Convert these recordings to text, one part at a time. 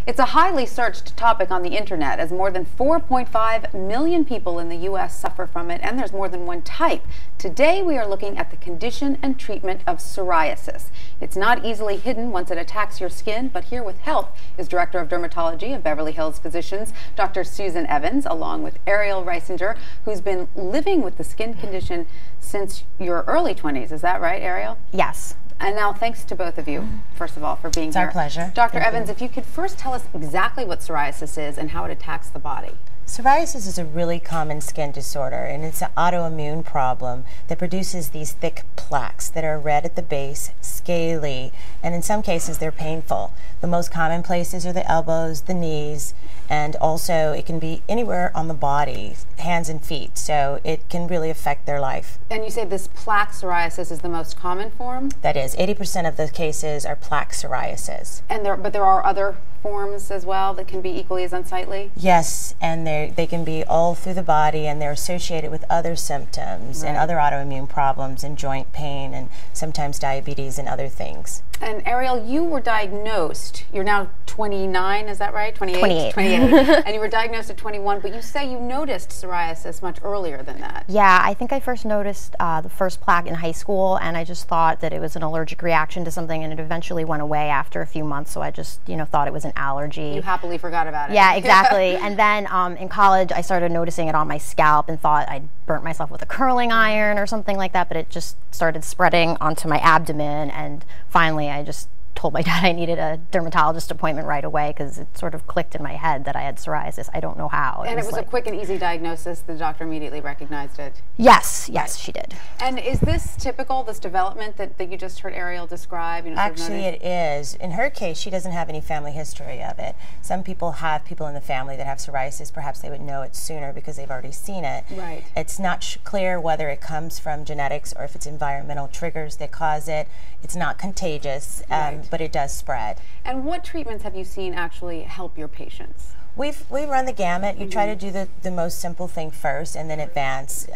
It's a highly searched topic on the internet, as more than 4.5 million people in the U.S. suffer from it, and there's more than one type. Today we are looking at the condition and treatment of psoriasis. It's not easily hidden once it attacks your skin, but here with help is Director of Dermatology of Beverly Hills Physicians, Dr. Susan Evans, along with Ariel Reisinger, who's been living with the skin condition since your early 20s. Is that right, Ariel? Yes. And now, thanks to both of you, first of all, for being here. It's our pleasure. Dr. Evans, if you could first tell us exactly what psoriasis is and how it attacks the body. Psoriasis is a really common skin disorder, and it's an autoimmune problem that produces these thick plaques that are red at the base, scaly, and in some cases they're painful. The most common places are the elbows, the knees, and also it can be anywhere on the body, hands and feet, so it can really affect their life. And you say this plaque psoriasis is the most common form? That is, 80% of the cases are plaque psoriasis. And but there are other forms as well that can be equally as unsightly? Yes, and they can be all through the body, and they're associated with other symptoms and other autoimmune problems and joint pain and sometimes diabetes and other things. And Ariel, you were diagnosed, you're now 29, is that right? 28? 28. And you were diagnosed at 21, but you say you noticed psoriasis much earlier than that. Yeah, I think I first noticed the first plaque in high school, and I just thought that it was an allergic reaction to something, and it eventually went away after a few months, so I just, thought it was an allergy. You happily forgot about it. Yeah, exactly. And then in college, I started noticing it on my scalp and thought I'd burnt myself with a curling iron or something like that, but it just started spreading onto my abdomen, and finally I just told my dad I needed a dermatologist appointment right away because it sort of clicked in my head that I had psoriasis. I don't know how. And it was like a quick and easy diagnosis. The doctor immediately recognized it. Yes, yes, she did. And is this typical, this development that you just heard Ariel describe? Actually, it is. In her case, she doesn't have any family history of it. Some people have people in the family that have psoriasis. Perhaps they would know it sooner because they've already seen it. Right. It's not clear whether it comes from genetics or if it's environmental triggers that cause it. It's not contagious. But it does spread. And what treatments have you seen actually help your patients? We run the gamut. You try to do the most simple thing first and then advance.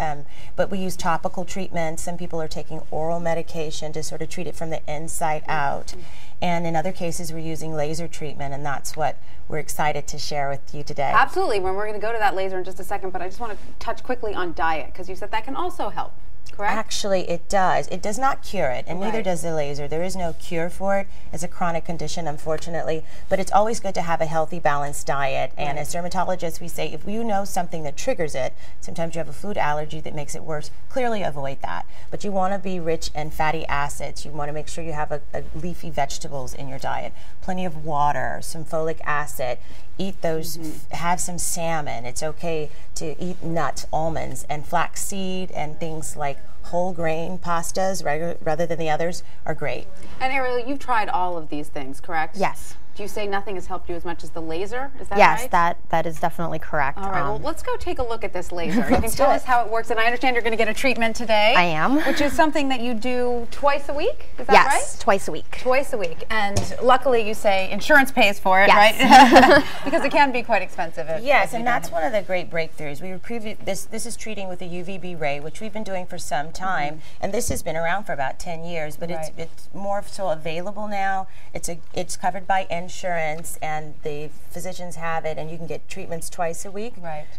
But we use topical treatments. Some people are taking oral medication to sort of treat it from the inside out. And in other cases, we're using laser treatment, and that's what we're excited to share with you today. Absolutely. We're going to go to that laser in just a second, but I just want to touch quickly on diet, because you said that can also help. Correct? Actually, it does. It does not cure it, and neither does the laser. There is no cure for it. It's a chronic condition, unfortunately, but it's always good to have a healthy, balanced diet. And as dermatologists, we say if you know something that triggers it, sometimes you have a food allergy that makes it worse, clearly avoid that. But you want to be rich in fatty acids. You want to make sure you have leafy vegetables in your diet, plenty of water, some folic acid. Eat those, have some salmon. It's okay to eat nuts, almonds, and flaxseed, and things like whole grain pastas rather than the others are great. And Ariel, you've tried all of these things, correct? Yes. Do you say nothing has helped you as much as the laser? Is that right? Yes, that is definitely correct. All right, well, let's go take a look at this laser. You can tell us how it works, and I understand you're going to get a treatment today. I am. Which is something that you do twice a week, is that right? Yes, twice a week. Twice a week, and luckily you say insurance pays for it, right? Because it can be quite expensive. Yes, and that's one of the great breakthroughs. We were this is treating with a UVB ray, which we've been doing for some time, and this has been around for about 10 years, but it's more so available now. It's covered by insurance, and the physicians have it, and you can get treatments twice a week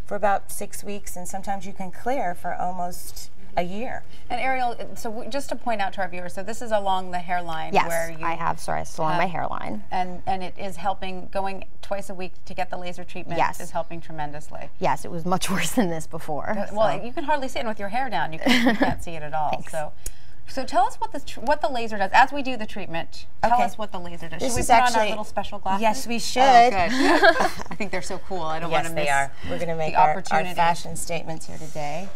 for about 6 weeks, and sometimes you can clear for almost a year. And Ariel, so just to point out to our viewers, so this is along the hairline. Yes, where you I have psoriasis along my hairline. And it is helping, going twice a week to get the laser treatment is helping tremendously. Yes, it was much worse than this before. Well, you can hardly see it, and with your hair down, you can't see it at all. Thanks. So tell us what the laser does. As we do the treatment, tell us what the laser does. Should we put on our little special glasses? Yes, we should. Oh, good. I think they're so cool. I don't want to miss they are. We're going to make our fashion statements here today.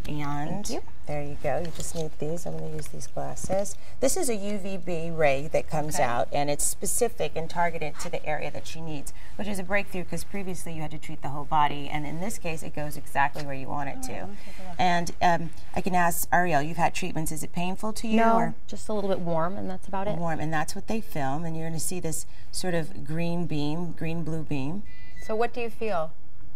And there you go. You just need these. I'm going to use these glasses. This is a UVB ray that comes out, and it's specific and targeted to the area that she needs, which is a breakthrough because previously you had to treat the whole body, and in this case it goes exactly where you want it to. And I can ask Ariel, you've had treatments. Is it painful to you? No, or just a little bit warm, and that's about it. Warm, and that's what they film, and you're going to see this sort of green blue beam. So what do you feel?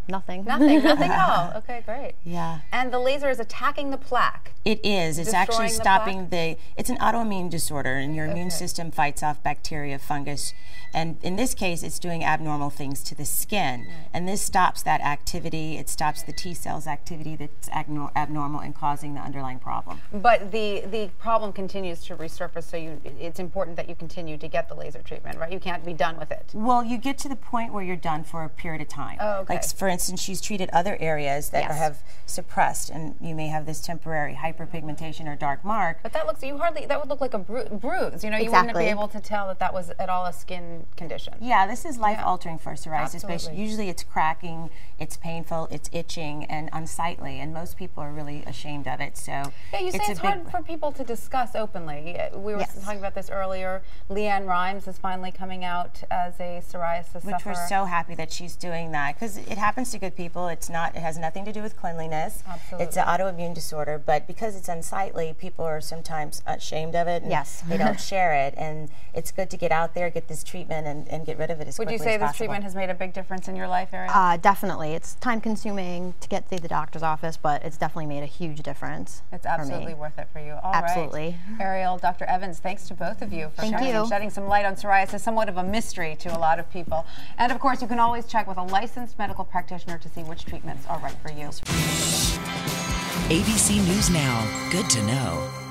nothing. Nothing at all. Okay, great. Yeah. And the laser is attacking the plaque. It is. It's actually Destroying the stopping it's an autoimmune disorder, and your immune system fights off bacteria, fungus, and in this case, it's doing abnormal things to the skin. Right. And this stops that activity. It stops the T cells activity that's abnormal and causing the underlying problem. But the problem continues to resurface, so it's important that you continue to get the laser treatment, right? You can't be done with it. Well, you get to the point where you're done for a period of time. Oh, okay. Like, for instance, she's treated other areas that have suppressed, and you may have this temporary hyperpigmentation or dark mark. But that would look like a bruise. You know, you wouldn't be able to tell that was at all a skin condition. Yeah, this is life-altering for a psoriasis patient. Absolutely. Usually it's cracking, it's painful, it's itching, and unsightly, and most people are really ashamed of it. So yeah, you say it's hard for people to discuss openly. We were talking about this earlier. Leanne Rimes is finally coming out as a psoriasis sufferer. Which we're so happy that she's doing that, because it happens to good people. It has nothing to do with cleanliness. Absolutely. It's an autoimmune disorder, but because it's unsightly, people are sometimes ashamed of it. And they don't share it, and it's good to get out there, get this treatment, and get rid of it as quickly as possible. Would you say this treatment has made a big difference in your life, Ariel? Definitely. It's time-consuming to get to the doctor's office, but it's definitely made a huge difference. It's absolutely worth it for you. All absolutely. Right. Ariel, Dr. Evans, thanks to both of you for shedding some light on psoriasis, somewhat of a mystery to a lot of people. And of course, you can always check with a licensed medical practitioner to see which treatments are right for you. ABC News Now. Good to know.